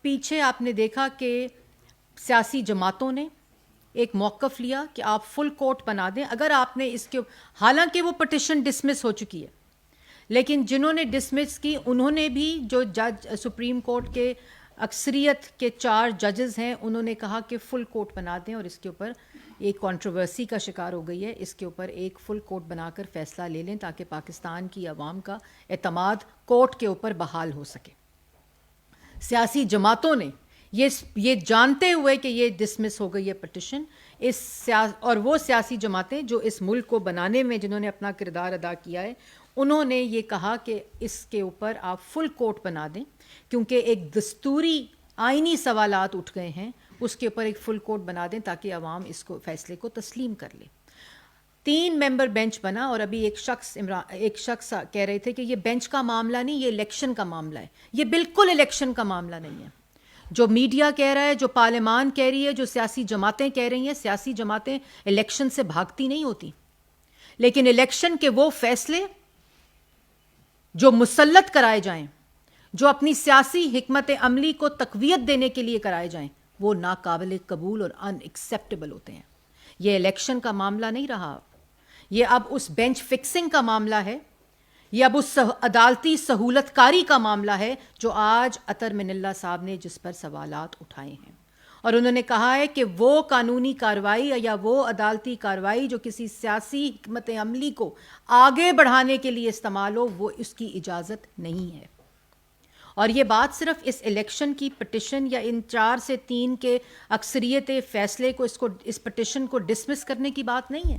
پیچھے آپ نے دیکھا کہ سیاسی جماعتوں نے ایک موقف لیا کہ آپ فل کورٹ بنا دیں. اگر آپ نے اس کے حالانکہ وہ پٹیشن ڈسمس ہو چکی ہے, لیکن جنہوں نے ڈسمس کی انہوں نے بھی, جو جج سپریم کورٹ کے اکثریت کے 4 ججز ہیں, انہوں نے کہا کہ فل کورٹ بنا دیں, اور اس کے اوپر ایک کنٹروورسی کا شکار ہو گئی ہے. اس کے اوپر ایک فل کورٹ بنا کر فیصلہ لے لیں تاکہ پاکستان کی عوام کا اعتماد کورٹ کے اوپر بحال ہو سکے. سیاسی جماعتوں نے یہ جانتے ہوئے کہ یہ ڈسمس ہو گئی ہے پٹیشن, اور وہ سیاسی جماعتیں جو اس ملک کو بنانے میں جنہوں نے اپنا کردار ادا کیا ہے, انہوں نے یہ کہا کہ اس کے اوپر آپ فل کورٹ بنا دیں, کیونکہ ایک دستوری آئینی سوالات اٹھ گئے ہیں, اس کے اوپر ایک فل کورٹ بنا دیں تاکہ عوام اس کو فیصلے کو تسلیم کر لے. 3 ممبر بینچ بنا, اور ابھی ایک شخص کہہ رہے تھے کہ یہ بینچ کا معاملہ نہیں, یہ الیکشن کا معاملہ ہے. یہ بالکل الیکشن کا معاملہ نہیں ہے. جو میڈیا کہہ رہا ہے, جو پارلیمان کہہ رہی ہے, جو سیاسی جماعتیں کہہ رہی ہیں, سیاسی جماعتیں الیکشن سے بھاگتی نہیں ہوتی, لیکن الیکشن کے وہ فیصلے جو مسلط کرائے جائیں, جو اپنی سیاسی حکمت عملی کو تقویت دینے کے لیے کرائے جائیں, وہ ناقابل قبول اور ان ایکسیپٹیبل ہوتے ہیں. یہ الیکشن کا معاملہ نہیں رہا, یہ اب اس بینچ فکسنگ کا معاملہ ہے, یہ اب اس عدالتی سہولت کاری کا معاملہ ہے جو آج اطہر من اللہ صاحب نے جس پر سوالات اٹھائے ہیں. اور انہوں نے کہا ہے کہ وہ قانونی کارروائی یا وہ عدالتی کارروائی جو کسی سیاسی حکمت عملی کو آگے بڑھانے کے لیے استعمال ہو, وہ اس کی اجازت نہیں ہے. اور یہ بات صرف اس الیکشن کی پٹیشن یا ان 4 سے 3 کے اکثریت فیصلے کو اس پٹیشن کو ڈسمس کرنے کی بات نہیں ہے.